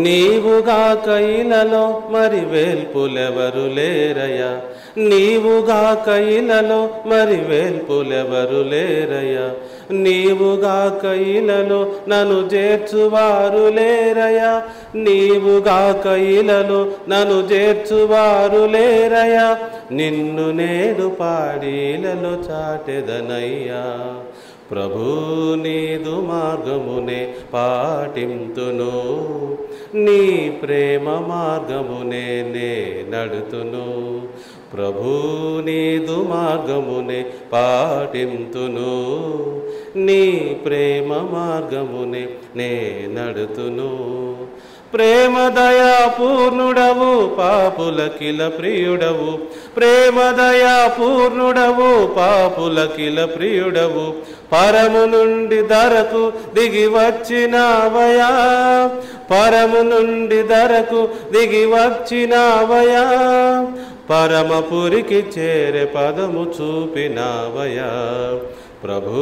నీవుగాక ఇలలో మరి వేల్పులెవరు లేరయ్యా, నీవుగాక ఇలలో మరి వేల్పులెవరు లేరయ్యా, నీవుగాక ఇలలో నన్ను చేర్చువారు లేరయ్యా, నీవుగాక ఇలలో నన్ను చేర్చువారు లేరయ్యా, నిన్ను నేడు పాడీలలో చాటెదనయ్యా. ప్రభు నీదు మార్గమునే పాటింతును, నీ ప్రేమ మార్గమునే నే నడుతును. ప్రభు నీదు మార్గమునే పాటింతును, నీ ప్రేమ మార్గమునే నే నడుతును. ప్రేమ దయా పూర్ణుడవు పాపులకిల ప్రియుడవు, ప్రేమ దయా పూర్ణుడవు పాపులకిల ప్రియుడవు, పరము నుండి ధరకు దిగి వచ్చినావయా, పరము నుండి ధరకు దిగి వచ్చినావయా, పరమపురికి చేరే పదము చూపినావయా. ప్రభు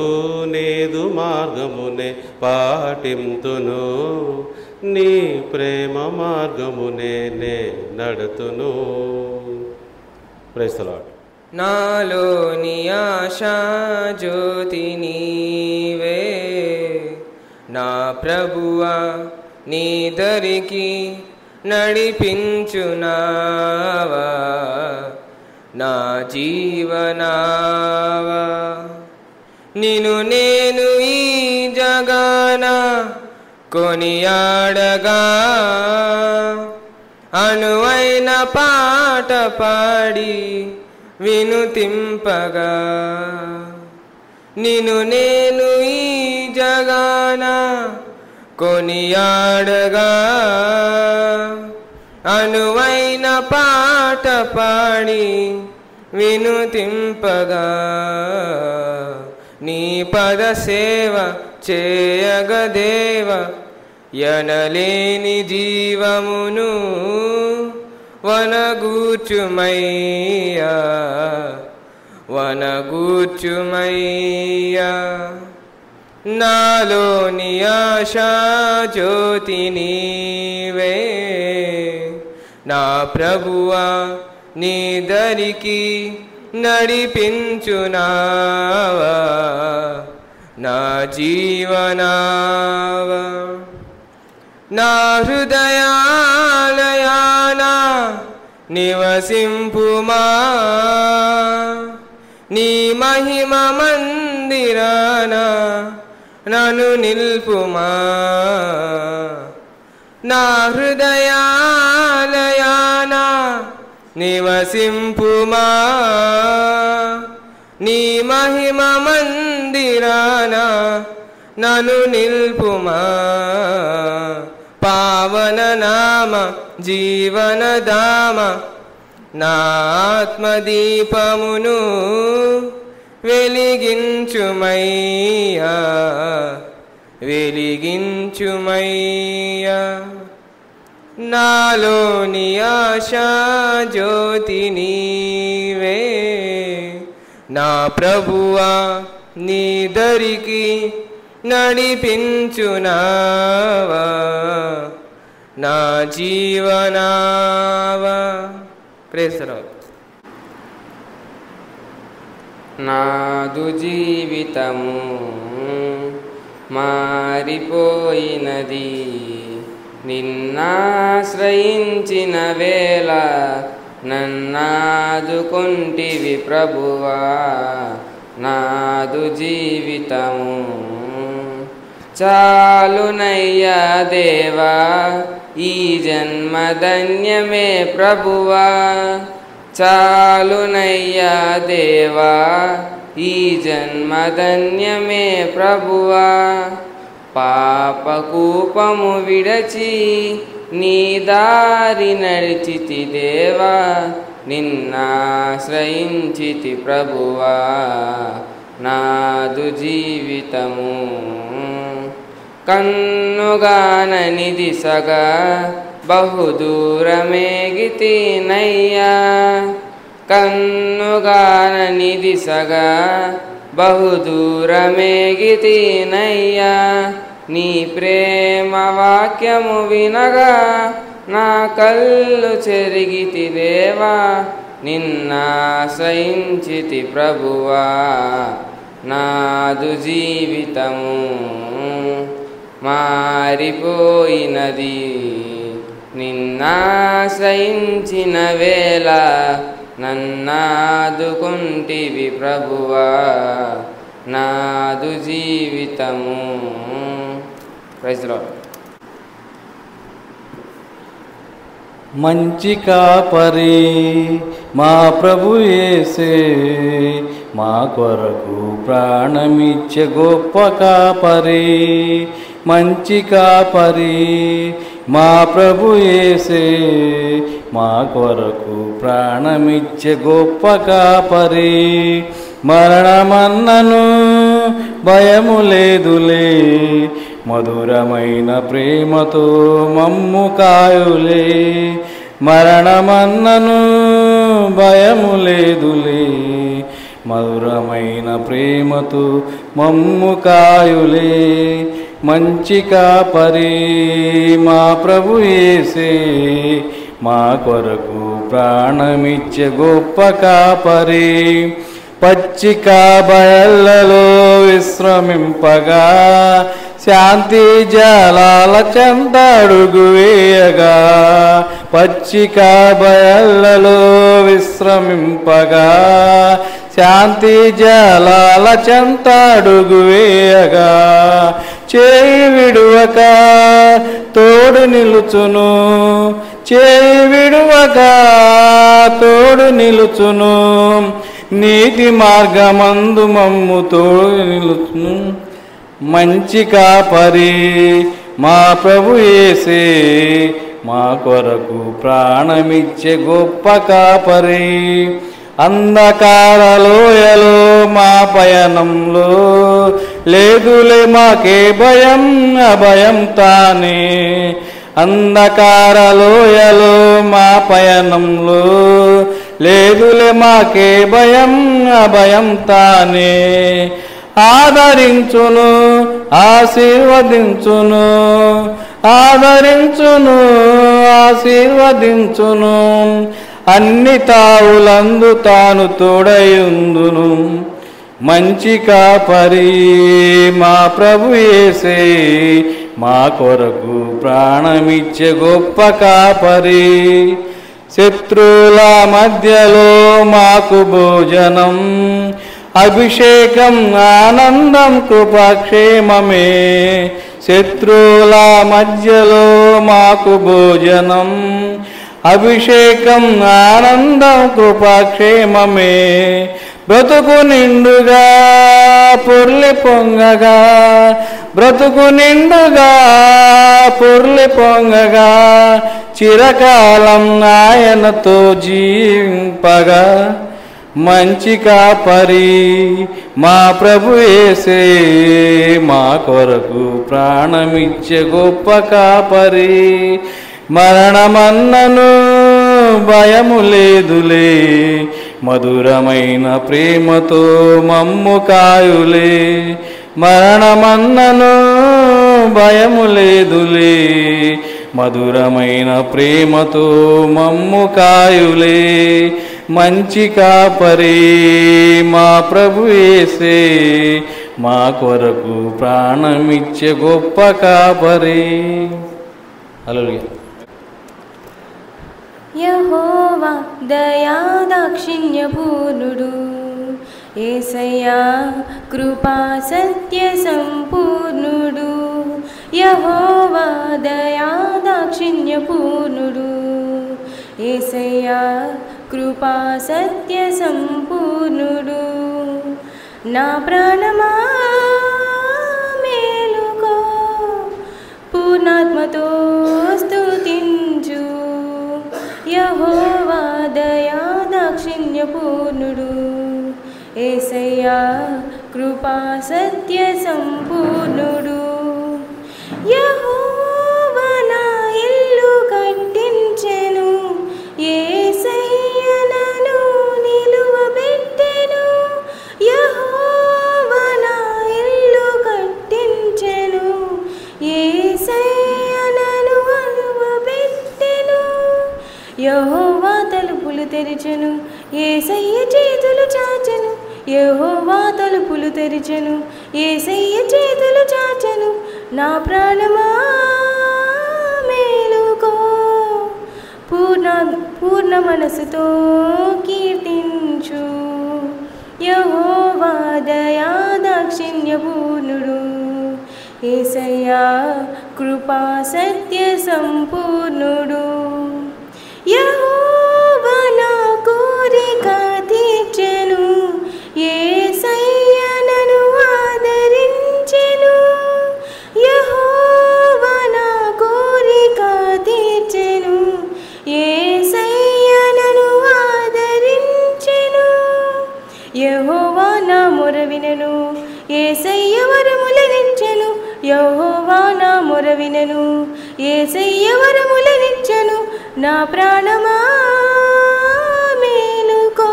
నీదు మార్గమునే పాటింతును, నీ ప్రేమ మార్గమునే నే నడుతును. Praise the lord. నాలోని ఆశా జ్యోతి నీవే, నా ప్రభువా నీ దరికి నడిపించునావా, నా జీవనావా. నిన్ను నేను ఈ జగాన కొనియాడగా, అనువైన పాట పాడి వినుతింపగా, నిన్ను నేను ఈ జగాన కొనియాడగా, అనువైన పాట పాడి వినుతింపగా, నీ పద సేవ చేయగదేవ, ఎనలేని జీవమును వనగూర్చుమయ్యా, వనగూర్చుమయ్యా. నాలోని ఆశా జ్యోతి నీవే, నా ప్రభువా నీ దరికి నడిపించునావా, నా జీవనావా. నా హృదయాలయాన నివసింపుమా, నీ మహిమ మందిరాన నన్ను నిల్పుమా. నా హృదయాలయాన నివసింపుమా, నీ మహిమ మందిరాన నన్ను నిల్పుమా. పావన నామ జీవనధామ, నా ఆత్మదీపమును వెలిగించుమయ్యా, వెలిగించుమయ్యా. నాలోని ఆశా జ్యోతి నీవే, నా ప్రభువా నీ దరికి నడిపించునావా, నా జీవనావా. Praise the lord. నాదు జీవితము మారిపోయినది, నిన్నాశ్రయించిన వేళ నన్నాదుకొంటివి ప్రభువా. నాదు జీవితము చాలునయ్యా దేవా, ఈ జన్మ ధన్యమే ప్రభువా. చాలునయ్యా దేవా, ఈ జన్మ ధన్యమే ప్రభువా. పాపకూపము విడచి నీ దారి నడిచితి దేవా, నిన్నాశ్రయించితి ప్రభువా. నాదు జీవితము కన్నుగానని దిశగా బహుదూరమేగితినయ్యా, కన్నుగానని దిశగా బహుదూరమేగితినయ్యా. నీ ప్రేమ వాక్యము వినగా నా కళ్ళు చెరిగితి దేవా, నిన్నాశ్రయించితి ప్రభువా. నాదు జీవితము మారిపోయినది, నిన్నాశ్రయించిన వేళ నన్నాదుకుంటివి ప్రభువా. నాదు జీవితము. Praise the Lord. మంచి కాపరి మా ప్రభు యేసే, మా కొరకు ప్రాణమిచ్చే గొప్ప కాపరి. మంచి కాపరి మా ప్రభు యేసే, మా కొరకు ప్రాణమిచ్చే గొప్ప కాపరి. మరణమన్నను భయము లేదులే, మధురమైన ప్రేమతో మమ్ము కాయులే. మరణమన్నను భయము లేదులే, మధురమైన ప్రేమతో మమ్ము కాయులే. మంచి కాపరి మా ప్రభు యేసే, మా కొరకు ప్రాణమిచ్చే గొప్ప కాపరి. పచ్చిక బయళ్ళలో విశ్రమింపగా, శాంతి జలాల చెంత అడుగు వేయగా. పచ్చిక బయళ్ళలో విశ్రమింపగా, శాంతి జలాల చెంత అడుగు వేయగా. చేయి విడువక తోడు నిలుచును, చేయి విడువక తోడు నిలుచును. నీతి మార్గమందు మమ్ము తోడు నిలుచును. మంచి కాపరి మా ప్రభు యేసే, మా కొరకు ప్రాణమిచ్చే గొప్ప కాపరి. అంధకార లోయలో మా పయనంలో లేదులే మాకే భయం, అభయం తానే. అంధకార లోయలో మా పయనంలో లేదులే మాకే భయం, అభయం తానే. ఆదరించును ఆశీర్వదించును, ఆదరించును ఆశీర్వదించును. అన్ని తావులందు తాను తోడయుందును. మంచి కాపరి మా ప్రభు యేసే, మా కొరకు ప్రాణమిచ్చే గొప్ప కాపరి. శత్రువుల మధ్యలో మాకు భోజనం, అభిషేకం ఆనందం కృపాక్షేమమే. శత్రువుల మధ్యలో మాకు భోజనం, అభిషేకం ఆనందం కృపాక్షేమమే. బ్రతుకు నిండుగా పొర్లి పొంగగా, బ్రతుకు నిండుగా పొర్లి పొంగగా. చిరకాలం ఆయనతో జీవింపగా. మంచి కాపరి మా ప్రభు యేసే, మా కొరకు ప్రాణమిచ్చే గొప్ప కాపరి. మరణమన్నను భయము లేదులే, మధురమైన ప్రేమతో మమ్ము కాయులే. మరణమన్నను భయము లేదులే, మధురమైన ప్రేమతో మమ్ము కాయులే. మంచి కాపరి మా ప్రభు యేసే, మా కొరకు ప్రాణమిచ్చే గొప్ప కాపరి. హల్లెలూయా. యెహోవా దయా దాక్షిణ్యపూర్ణుడు, యేసయ్యా కృపా సత్య సంపూర్ణుడు. యెహోవా దయా దాక్షిణ్యపూర్ణుడు, యేసయ్యా కృపా సత్య సంపూర్ణుడు. నా ప్రాణమా మేలుకో, పూర్ణాత్మతో స్తుతించు. యెహోవా దయా దాక్షిణ్యపూర్ణుడు, యేసయ్యా కృపా సత్య సంపూర్ణుడు. యెహోవా నా ఇల్లు కట్టించెను, యేసయ్య నన్ను నిలువబెట్టెను. యెహోవా నా ఇల్లు కట్టించెను, యెహోవా తలుపులు తెరిచెను, యేసయ్య చేతులు చాచెను. యెహోవా తలుపులు తెరిచెను, యేసయ్య చేతులు చాచెను. నా ప్రాణమా మేలుకో, పూర్ణ మనసుతో కీర్తించు. యెహోవా దయా దాక్షిణ్య పూర్ణుడు, యేసయ్యా కృపా సత్య సంపూర్ణుడు. యెహోవా నా కోరిక తీర్చెను, యేసయ్య నన్ను ఆదరించెను. యెహోవా నా కోరిక తీర్చెను, యేసయ్య నన్ను ఆదరించెను. యెహోవా నా మొర వినెను, యేసయ్య వరములనిచ్చెను. యెహోవా నా మొర వినెను, యేసయ్య వరములనిచ్చెను. నా ప్రాణమా మేలుకో,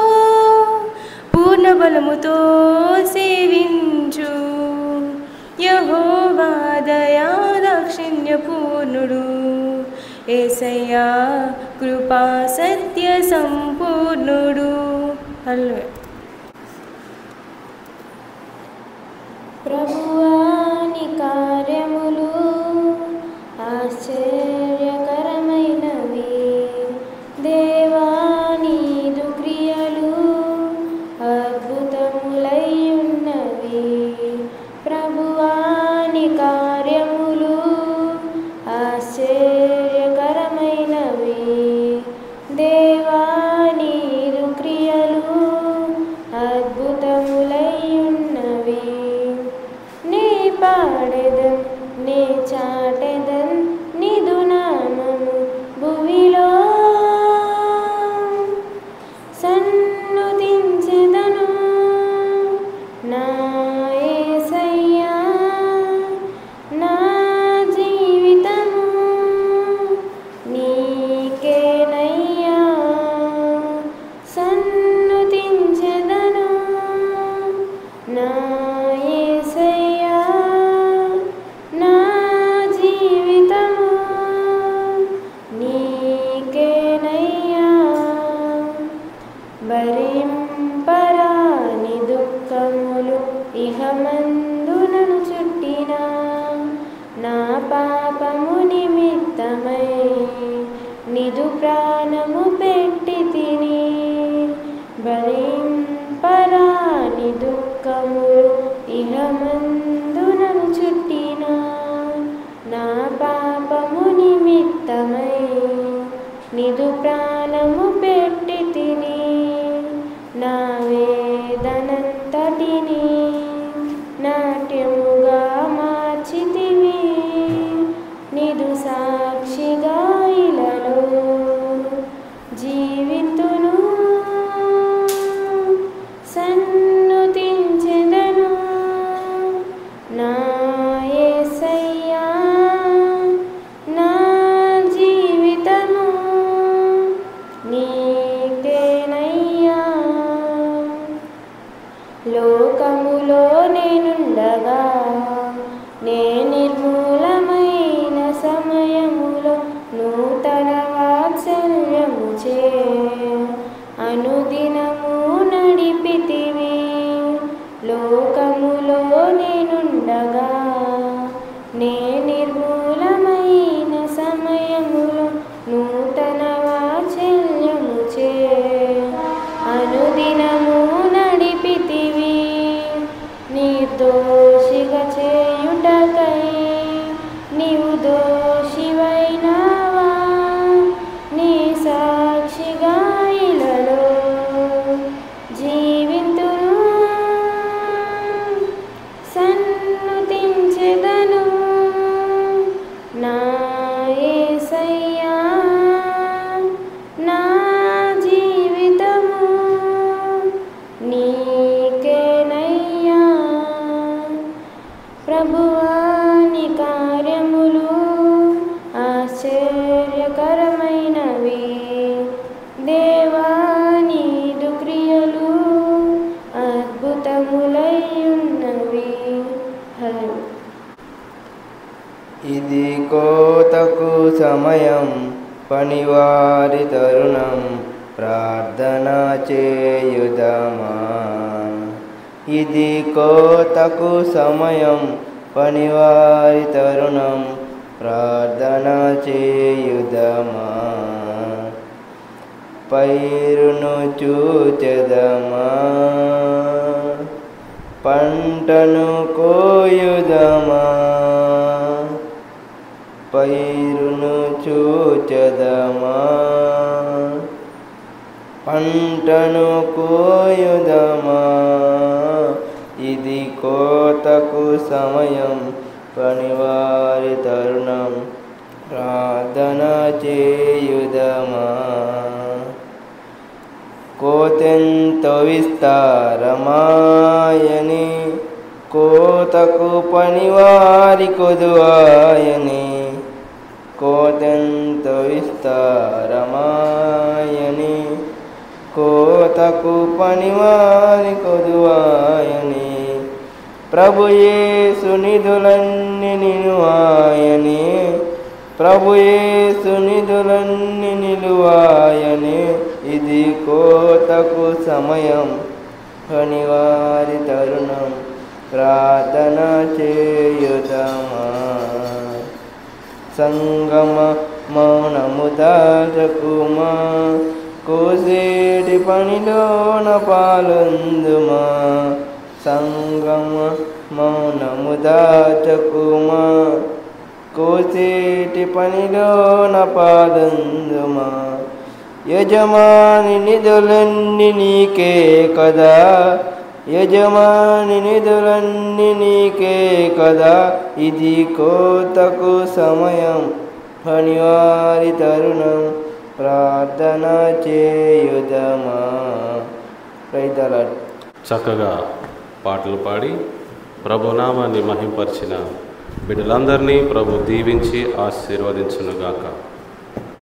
పూర్ణ బలముతో సేవించు. యెహోవా దయా దాక్షిణ్య పూర్ణుడు, యేసయ్యా కృపా సత్య సంపూర్ణుడు. హల్లెలూయా. ప్రభువా నీ కార్యములు ఆశ్చర్యకరమైనవి, దేవా నీదు క్రియలు అద్భుతములై ఉన్నవి. ప్రభువా నీ కార్యములు ఆశ్చర్యకరమైనవి, దేవా నీదు క్రియలు అద్భుతములై ఉన్నవి. నీ పాడెదన్ నీ చాటెదన్ నిదు నామము భువిలో, సన్నుతించెదను నా యేసయ్యా నా జీవితము నీకేనయ్యా. సన్నుతించెదను నా యేసయ్యా నా జీవితము నీకేనయ్యా. భరింపరాని దుఃఖములు ఇహమందునను చుట్టిన, నా పాపము నిమిత్తమై నిదు ప్రాణము పెట్టి తిని. భరింపరాని దుఃఖములు ఇహమందునను చుట్టిన, నా పాపము నిమిత్తమై నిదు ప్రాణము పెట్టి తిని. నా వేదనంతటిని నాట్యముగా మార్చితివి, నిదు సాక్షిగా ఇలలో జీవితును. సన్నుతించెదను నా యేసయ్యా నా జీవితము పనివారి తరుణం ప్రార్థన చేయుదమా. ఇది కోతకు సమయం, పనివారి తరుణం ప్రార్థన చేయుదమా. పైరును చూచెదమా, పంటను కోయుదమా. పైరును చూచెదమా, పంటను కోయుదమా. ఇది కోతకు సమయం, పనివారి తరుణం ప్రార్థన చేయుదమా. కోతెంతో విస్తారమాయని, కోతకు పనివారి కొదువాయని. కోతెంతో విస్తారమాయని, కోతకు పనివారి కొదువాయని. ప్రభుయేసు నిధులన్నీ నిలువాయని, ప్రభుయేసు నిధులన్నీ నిలువాయని. ఇది కోతకు సమయం, పనివారి తరుణం ప్రార్థన చేయుదమా. సంగమ మౌనము దాచకుమా, కోసేటి పనిలోన పాలొందుమా. సంగమ మౌనము దాచకుమా, కోసేటి పనిలోన పాలొందుమా. యజమాని నిధులన్నీ నీకే కదా, యజమాని నిధులన్నీ నీకే కదా. ఇది కోతకు సమయం, పనివారి తరుణం ప్రార్థన చేయుదమా. రైతలాడు చక్కగా పాటలు పాడి ప్రభునామాన్ని మహింపరిచిన బిడ్డలందరినీ ప్రభు దీవించి ఆశీర్వదించునుగాక.